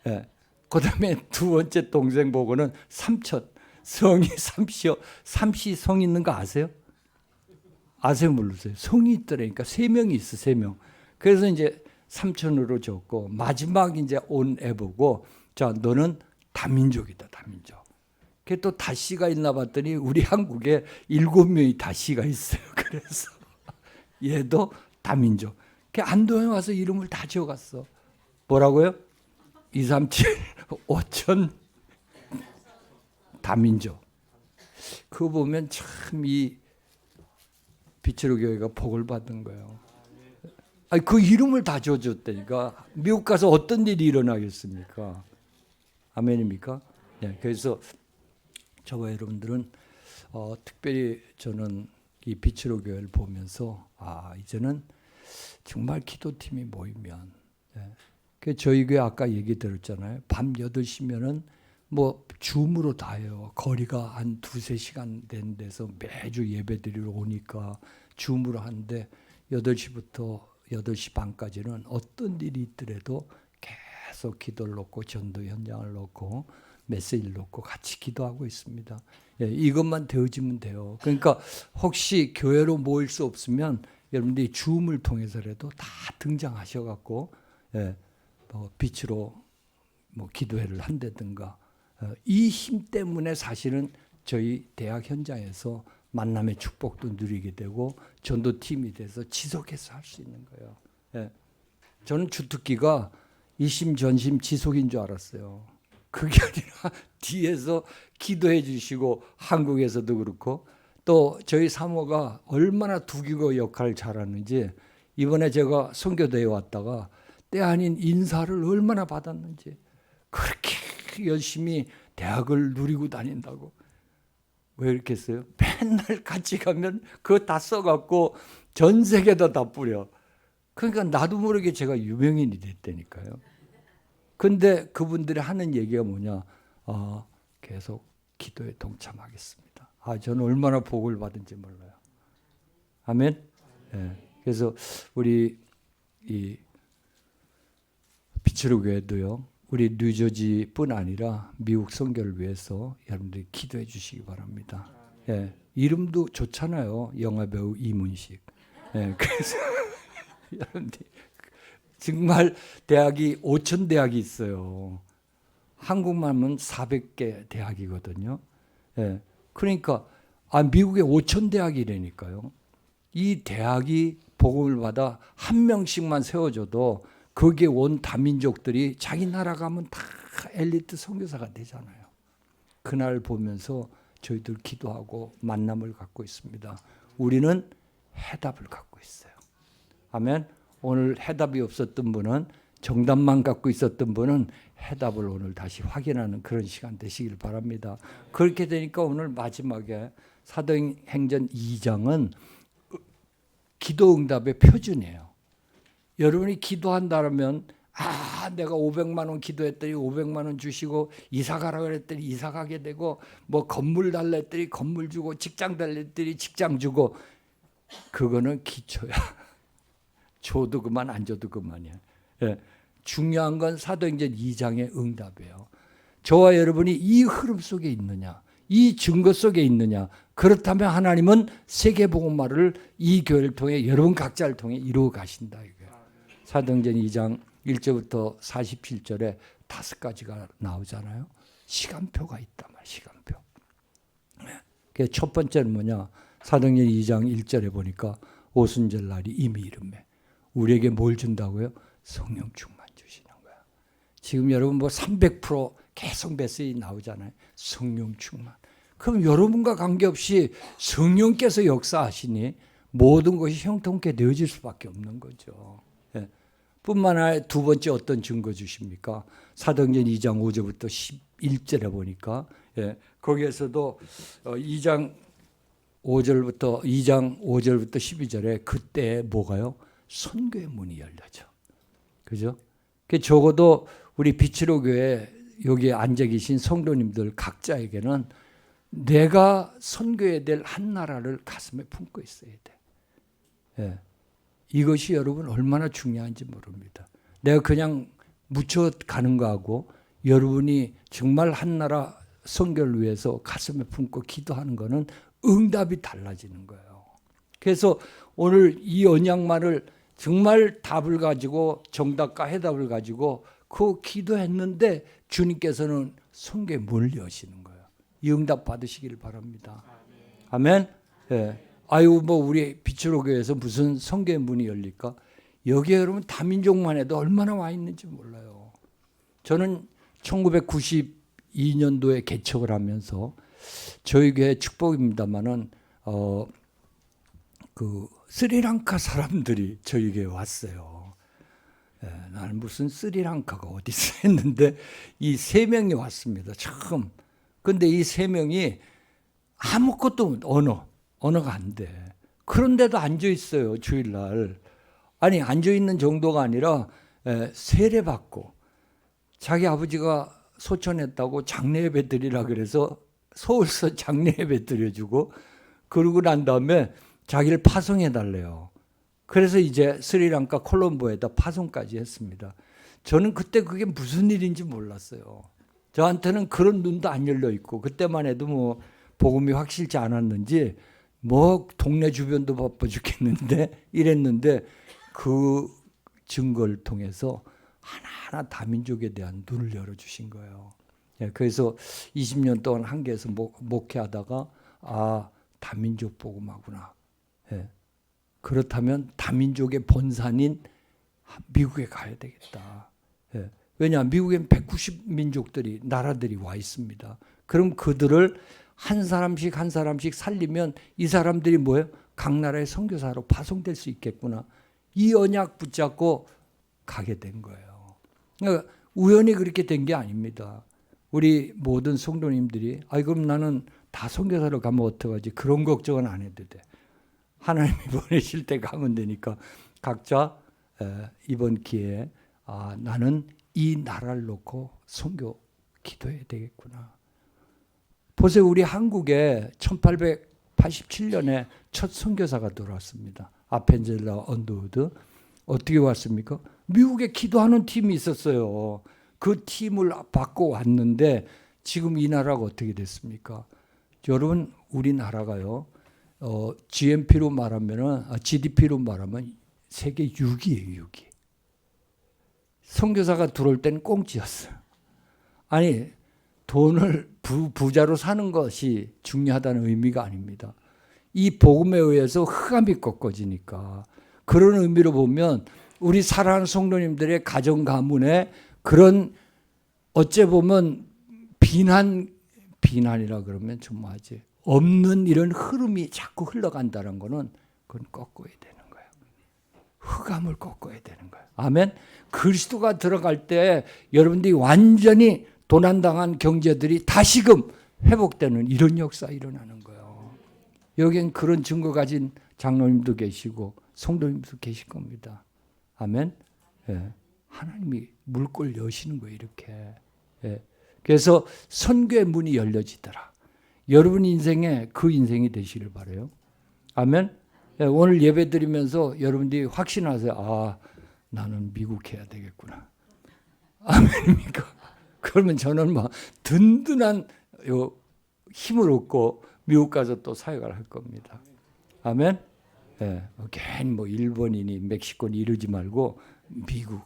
예. 그 다음에 두 번째 동생 보고는 3천, 성이 3시요. 3시 성 있는 거 아세요? 아세요? 모르세요? 성이 있더라니까. 3명이 있어, 3명. 그래서 이제 3천으로 줬고, 마지막 이제 온 애 보고, 자, 너는 다민족이다, 다민족. 그게 또 다씨가 있나 봤더니 우리 한국에 7명이 다씨가 있어요. 그래서 얘도 다민족. 안동에 와서 이름을 다 지어갔어. 뭐라고요? 237, 5천 다민족. 그거 보면 참 이 빛으로 교회가 복을 받은 거예요. 아니, 그 이름을 다 지어줬다니까. 미국 가서 어떤 일이 일어나겠습니까? 아멘입니까? 네, 그래서 저와 여러분들은 특별히 저는 이 빛으로 교회를 보면서 이제는 정말 기도팀이 모이면, 저희 교회 아까 얘기 들었잖아요. 밤 8시면은 뭐 줌으로 다 해요. 거리가 한 2-3시간 된 데서 매주 예배 드리러 오니까 줌으로 하는데 8시부터 8시 반까지는 어떤 일이 있더라도 계속 기도를 놓고 전도 현장을 놓고 메시지를 놓고 같이 기도하고 있습니다. 예, 이것만 되어지면 돼요. 그러니까 혹시 교회로 모일 수 없으면 여러분들이 줌을 통해서라도 다 등장하셔갖고 빛으로 뭐 기도회를 한다든가, 이 힘 때문에 사실은 저희 대학 현장에서 만남의 축복도 누리게 되고 전도팀이 돼서 지속해서 할 수 있는 거예요. 예. 저는 주특기가 이심 전심 지속인 줄 알았어요. 그게 아니라 뒤에서 기도해 주시고, 한국에서도 그렇고 또 저희 사모가 얼마나 두기고 역할을 잘하는지, 이번에 제가 선교대회 왔다가 때 아닌 인사를 얼마나 받았는지, 그렇게 열심히 대학을 누리고 다닌다고. 왜 이렇게 했어요? 맨날 같이 가면 그거 다 써갖고 전 세계에다 다 뿌려. 그러니까 나도 모르게 제가 유명인이 됐다니까요. 근데 그분들이 하는 얘기가 뭐냐? 계속 기도에 동참하겠습니다. 저는 얼마나 복을 받은지 몰라요. 아멘. 네. 그래서 우리 이 빛으로 교회도요, 우리 뉴저지뿐 아니라 미국 선교를 위해서 여러분들이 기도해 주시기 바랍니다. 예, 이름도 좋잖아요. 영화배우 이문식. 예, 그래서 여러분들이 정말 대학이 5천 대학이 있어요. 한국만 하면 400개 대학이거든요. 예, 그러니까 미국에 5천 대학이라니까요. 이 대학이 복음을 받아 한 명씩만 세워줘도 거기에 온 다민족들이 자기 나라 가면 다 엘리트 선교사가 되잖아요. 그날 보면서 저희들 기도하고 만남을 갖고 있습니다. 우리는 해답을 갖고 있어요. 아멘. 오늘 해답이 없었던 분은, 정답만 갖고 있었던 분은 해답을 오늘 다시 확인하는 그런 시간 되시길 바랍니다. 그렇게 되니까 오늘 마지막에 사도행전 2장은 기도 응답의 표준이에요. 여러분이 기도한다면 내가 500만 원 기도했더니 500만 원 주시고 이사 가라고 그랬더니 이사 가게 되고 뭐 건물 달라 했더니 건물 주고 직장 달라 했더니 직장 주고, 그거는 기초야. 줘도 그만 안 줘도 그만이야. 예. 중요한 건 사도행전 2장의 응답이에요. 저와 여러분이 이 흐름 속에 있느냐, 이 증거 속에 있느냐. 그렇다면 하나님은 세계복음화를 이 교회를 통해, 여러분 각자를 통해 이루어 가신다 이거예요. 사도행전 2장 1절부터 47절에 5가지가 나오잖아요. 시간표가 있단 말이에요. 시간표. 그 첫 번째는 뭐냐? 사도행전 2장 1절에 보니까 오순절 날이 이미 이름에 우리에게 뭘 준다고요? 성령 충만 주시는 거야. 지금 여러분 뭐 300% 계속 메시지 나오잖아요. 성령 충만. 그럼 여러분과 관계없이 성령께서 역사하시니 모든 것이 형통케 되어질 수밖에 없는 거죠. 예. 뿐만 아니라 두 번째 어떤 증거 주십니까? 사도행전 2장 5절부터 11절에 보니까 거기에서도 2장 5절부터 12절에 그때 뭐가요? 선교의 문이 열려져. 그죠? 적어도 우리 빛으로 교회 여기에 앉아 계신 성도님들 각자에게는 내가 선교해야 될 한 나라를 가슴에 품고 있어야 돼. 예. 이것이 여러분 얼마나 중요한지 모릅니다. 내가 그냥 묻혀가는 거하고 여러분이 정말 한 나라 선교를 위해서 가슴에 품고 기도하는 거는 응답이 달라지는 거예요. 그래서 오늘 이 언약만을 정말 답을 가지고 정답과 해답을 가지고 그 기도했는데 주님께서는 선교의 문을 여시는 거예요. 이 응답 받으시기를 바랍니다. 아멘. 예. 뭐 우리 빛으로 교회에서 무슨 선교의 문이 열릴까? 여기에 여러분 다민족만 해도 얼마나 와 있는지 몰라요. 저는 1992년도에 개척을 하면서 저희 교회 축복입니다만은 그 스리랑카 사람들이 저희 교회에 왔어요. 나는 무슨 스리랑카가 어디 있어 했는데 이 3명이 왔습니다. 처음. 근데 이 3명이 아무것도 언어가 안 돼. 그런데도 앉아 있어요. 주일날. 아니 앉아 있는 정도가 아니라 세례받고 자기 아버지가 소천했다고 장례 예배 드리라 그래서 서울서 장례 예배 드려주고, 그러고 난 다음에 자기를 파송해 달래요. 그래서 이제 스리랑카 콜롬보에다 파송까지 했습니다. 저는 그때 그게 무슨 일인지 몰랐어요. 저한테는 그런 눈도 안 열려 있고, 그때만 해도 뭐 복음이 확실치 않았는지 뭐 동네 주변도 바빠 죽겠는데 이랬는데, 그 증거를 통해서 하나하나 다민족에 대한 눈을 열어주신 거예요. 그래서 20년 동안 한계에서 목회하다가 다민족 복음하구나. 그렇다면 다민족의 본산인 미국에 가야 되겠다. 왜냐, 미국엔 190민족들이 나라들이 와 있습니다. 그럼 그들을 한 사람씩 한 사람씩 살리면 이 사람들이 뭐예요? 각 나라의 선교사로 파송될 수 있겠구나. 이 언약 붙잡고 가게 된 거예요. 그러니까 우연히 그렇게 된 게 아닙니다. 우리 모든 성도님들이 그럼 나는 다 선교사로 가면 어떡하지? 그런 걱정은 안 해도 돼. 하나님이 보내실 때 가면 되니까 각자 이번 기회에 나는 이 나라를 놓고 선교 기도해야 되겠구나. 보세요. 우리 한국에 1887년에 첫 선교사가 들어왔습니다. 아펜젤라 언더우드. 어떻게 왔습니까? 미국에 기도하는 팀이 있었어요. 그 팀을 받고 왔는데 지금 이 나라가 어떻게 됐습니까? 여러분 우리나라가요. GNP로 말하면은 GDP로 말하면 세계 6위예요. 6위. 선교사가 들어올 때는 꽁지였어요. 아니 돈을 부자로 사는 것이 중요하다는 의미가 아닙니다. 이 복음에 의해서 흑암이 꺾어지니까 그런 의미로 보면 우리 사랑하는 성도님들의 가정 가문에 그런 어째 보면 비난이라 그러면 좀 뭐하지 없는 이런 흐름이 자꾸 흘러간다는 거는 그건 꺾어야 되는 거예요. 흑암을 꺾어야 되는 거예요. 아멘. 그리스도가 들어갈 때 여러분들이 완전히 도난당한 경제들이 다시금 회복되는 이런 역사 일어나는 거예요. 여기엔 그런 증거 가진 장로님도 계시고 성도님도 계실 겁니다. 아멘. 예. 하나님이 물꼬를 여시는 거예요. 이렇게. 예. 그래서 선교의 문이 열려지더라. 여러분 인생에 그 인생이 되시길 바라요. 아멘. 예. 오늘 예배 드리면서 여러분들이 확신하세요. 아, 나는 미국 해야 되겠구나. 아멘입니까? 그러면 저는 막 든든한 힘을 얻고 미국 가서 또 사역을 할 겁니다. 아멘. 예, 괜히 뭐 일본이니 멕시코니 이러지 말고 미국.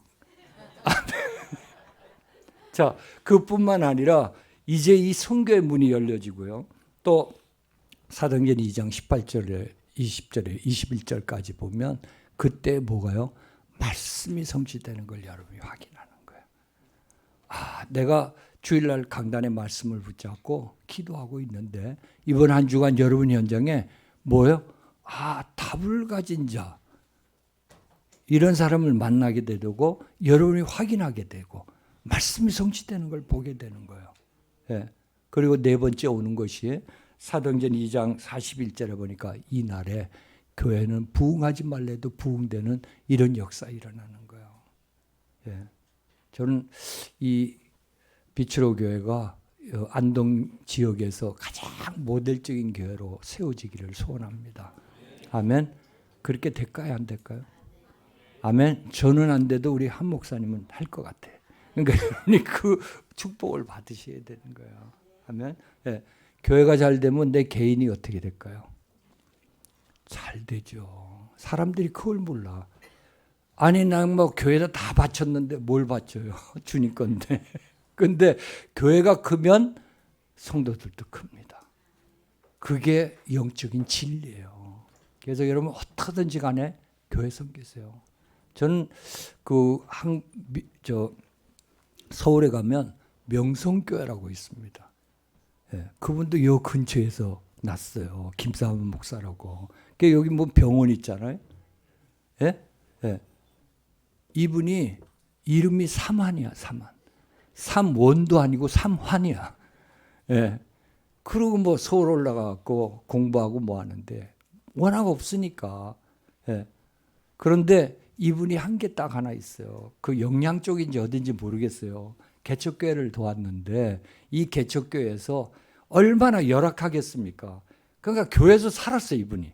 아멘. 자, 그뿐만 아니라 이제 이 선교의 문이 열려지고요. 또 사도행전 2장 18절에 20절에 21절까지 보면 그때 뭐가요? 말씀이 성취되는 걸 여러분이 확인하는 거예요. 아, 내가 주일날 강단의 말씀을 붙잡고 기도하고 있는데 이번 한 주간 여러분 현장에 뭐예요? 아, 답을 가진 자 이런 사람을 만나게 되고 여러분이 확인하게 되고 말씀이 성취되는 걸 보게 되는 거예요. 예. 그리고 네 번째 오는 것이 사도행전 2장 41절에 보니까 이 날에 교회는 부흥하지 말래도 부흥되는 이런 역사 일어나는 거예요. 예. 저는 이 비추로 교회가 안동 지역에서 가장 모델적인 교회로 세워지기를 소원합니다. 아멘. 그렇게 될까요? 안 될까요? 아멘. 저는 안 돼도 우리 한 목사님은 할 것 같아요. 그러니까 그 축복을 받으셔야 되는 거예요. 아멘. 예. 교회가 잘 되면 내 개인이 어떻게 될까요? 잘 되죠. 사람들이 그걸 몰라. 아니 난 뭐 교회에다 다 바쳤는데 뭘 바쳐요? 주님 건데. 근데 교회가 크면 성도들도 큽니다. 그게 영적인 진리예요. 그래서 여러분 어떻게든지 간에 교회 섬기세요. 저는 서울에 가면 명성교회라고 있습니다. 예, 그분도 요 근처에서 났어요. 김사문 목사라고. 여기 뭐 병원 있잖아요. 예? 예. 이분이 이름이 삼환이야, 삼환. 삼원도 아니고 삼환이야. 예. 그리고 뭐 서울 올라가고 공부하고 뭐 하는데 워낙 없으니까. 예. 그런데 이분이 한 게 딱 하나 있어요. 그 영양 쪽인지 어딘지 모르겠어요. 개척교회를 도왔는데 이 개척교회에서 얼마나 열악하겠습니까? 그러니까 교회에서 살았어요, 이분이.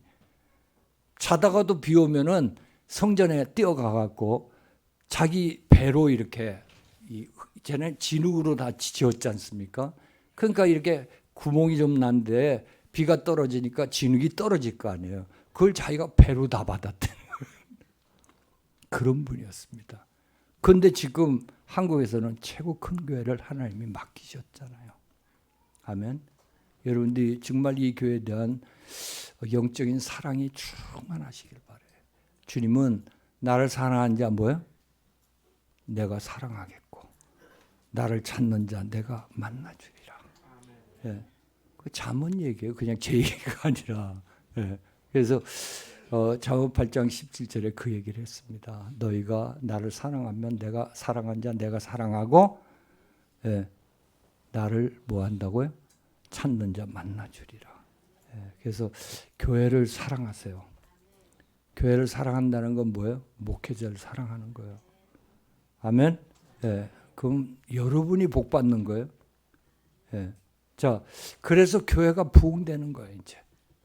자다가도 비 오면은 성전에 뛰어가갖고 자기 배로 이렇게 쟤는 진흙으로 다 지었지 않습니까? 그러니까 이렇게 구멍이 좀 난데 비가 떨어지니까 진흙이 떨어질 거 아니에요. 그걸 자기가 배로 다 받았대요. 그런 분이었습니다. 그런데 지금 한국에서는 최고 큰 교회를 하나님이 맡기셨잖아요. 아멘. 여러분들이 정말 이 교회에 대한 영적인 사랑이 충만하시길 바라요. 주님은 나를 사랑하는 자 뭐예요? 내가 사랑하겠고 나를 찾는 자 내가 만나주리라. 예. 그 잠언 얘기예요. 그냥 제 얘기가 아니라. 예. 그래서 잠언 8장 17절에 그 얘기를 했습니다. 너희가 나를 사랑하면 내가 사랑한 자 내가 사랑하고 예. 나를 뭐 한다고요? 찾는 자 만나주리라. 예. 그래서 교회를 사랑하세요. 교회를 사랑한다는 건 뭐예요? 목회자를 사랑하는 거예요. 아멘. 예. 그럼 여러분이 복 받는 거예요. 예. 자, 그래서 교회가 부흥되는 거예요, 이제.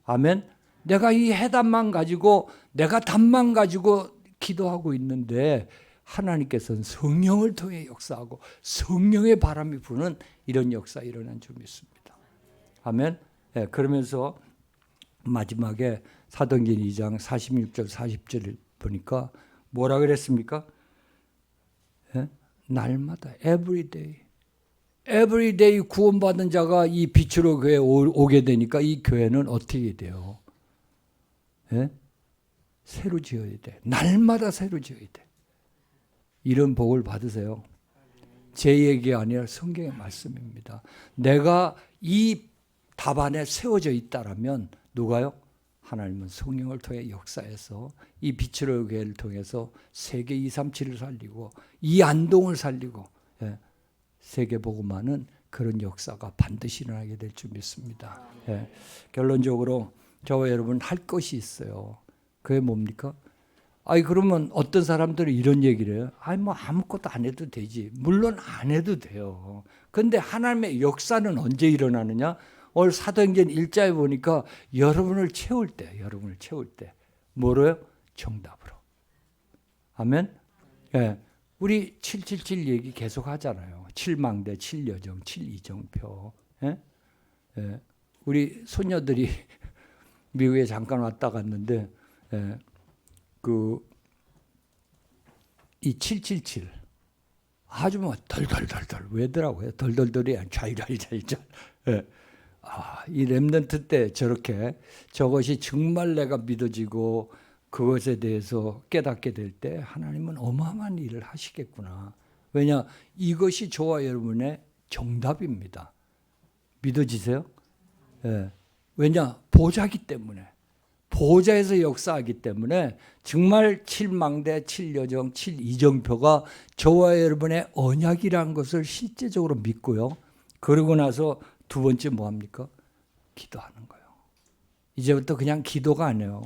아멘. 내가 이 해답만 가지고 내가 답만 가지고 기도하고 있는데 하나님께서는 성령을 통해 역사하고 성령의 바람이 부는 이런 역사 일어난 줄 믿습니다. 아멘. 예, 그러면서 마지막에 사도행전 2장 46절 40절을 보니까 뭐라 그랬습니까? 예? 날마다 every day 구원받은 자가 이 빛으로 교회에 오게 되니까 이 교회는 어떻게 돼요? 예? 새로 지어야 돼. 날마다 새로 지어야 돼. 이런 복을 받으세요. 제 얘기가 아니라 성경의 말씀입니다. 내가 이 답안에 세워져 있다라면 누가요? 하나님은 성령을 통해 역사해서 이 빛으로 교회를 통해서 세계 237을 살리고 이 안동을 살리고 예, 세계 복음화는 그런 역사가 반드시 일어나게 될 줄 믿습니다. 예, 결론적으로 저와 여러분 할 것이 있어요. 그게 뭡니까? 아니 그러면 어떤 사람들은 이런 얘기를 해요. 아니 뭐 아무것도 안 해도 되지. 물론 안 해도 돼요. 근데 하나님의 역사는 언제 일어나느냐? 오늘 사도행전 1장에 보니까 여러분을 채울 때 뭐로요? 정답으로. 아멘. 예. 우리 777 얘기 계속 하잖아요. 7망대, 7여정, 7이정표. 예? 예. 우리 손녀들이 미국에 잠깐 왔다 갔는데 예. 이 777 아주 뭐 덜덜덜덜 왜더라고요. 덜덜덜이 좌이좌이좌이좌. 예. 이 렘넌트 때 저렇게 저것이 정말 내가 믿어지고 그것에 대해서 깨닫게 될 때 하나님은 어마어마한 일을 하시겠구나. 왜냐? 이것이 저와 여러분의 정답입니다. 믿어지세요? 예. 왜냐? 보좌기 때문에. 보좌에서 역사하기 때문에 정말 7망대, 7여정, 7이정표가 저와 여러분의 언약이라는 것을 실제적으로 믿고요. 그러고 나서 두 번째 뭐합니까? 기도하는 거예요. 이제부터 그냥 기도가 아니에요.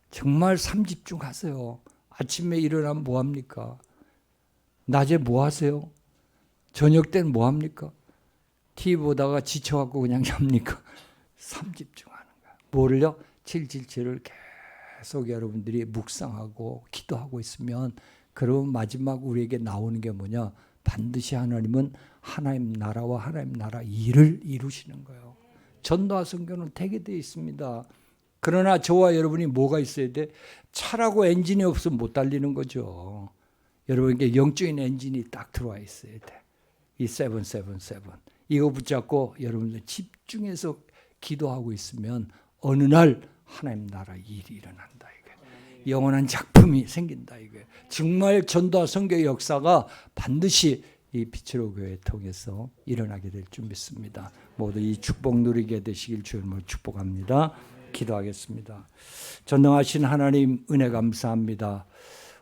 정말 삼집중하세요. 아침에 일어나면 뭐합니까? 낮에 뭐하세요? 저녁 때는 뭐합니까? TV 보다가 지쳐갖고 그냥 잡니까? 삼집중하는 거예요. 뭐를요? 777을 계속 여러분들이 묵상하고 기도하고 있으면 그러면 마지막 우리에게 나오는 게 뭐냐? 반드시 하나님은 하나님 나라와 하나님 나라 일을 이루시는 거예요. 전도와 선교는 되게 되어 있습니다. 그러나 저와 여러분이 뭐가 있어야 돼? 차라고 엔진이 없으면 못 달리는 거죠. 여러분에게 영적인 엔진이 딱 들어와 있어야 돼. 이 777 이거 붙잡고 여러분들 집중해서 기도하고 있으면 어느 날 하나님 나라 일이 일어난다. 이게 영원한 작품이 생긴다. 이게 정말 전도와 선교의 역사가 반드시 이 빛으로 교회 통해서 일어나게 될 줄 믿습니다. 모두 이 축복 누리게 되시길 주님을 축복합니다. 기도하겠습니다. 전능하신 하나님 은혜 감사합니다.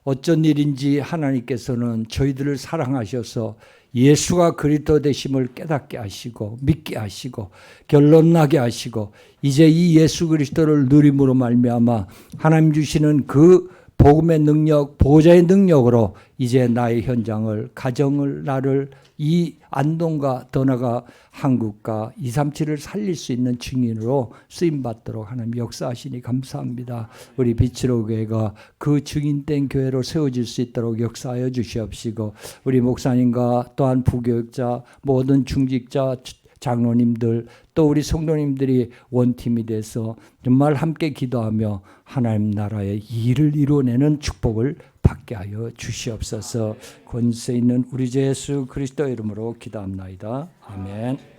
어쩐 일인지 하나님께서는 저희들을 사랑하셔서 예수가 그리스도 되심을 깨닫게 하시고 믿게 하시고 결론 나게 하시고 이제 이 예수 그리스도를 누림으로 말미암아 하나님 주시는 그 복음의 능력, 보좌의 능력으로 이제 나의 현장을, 가정을, 나를 이 안동과 더 나아가 한국과 237을 살릴 수 있는 증인으로 쓰임받도록 하나님 역사하시니 감사합니다. 우리 빛으로 교회가 그 증인된 교회로 세워질 수 있도록 역사하여 주시옵시고 우리 목사님과 또한 부교육자, 모든 중직자, 장로님들 또 우리 성도님들이 원팀이 돼서 정말 함께 기도하며 하나님 나라의 일을 이루어내는 축복을 받게 하여 주시옵소서. 권세 있는 우리 주 예수 그리스도 이름으로 기도합나이다. 아멘.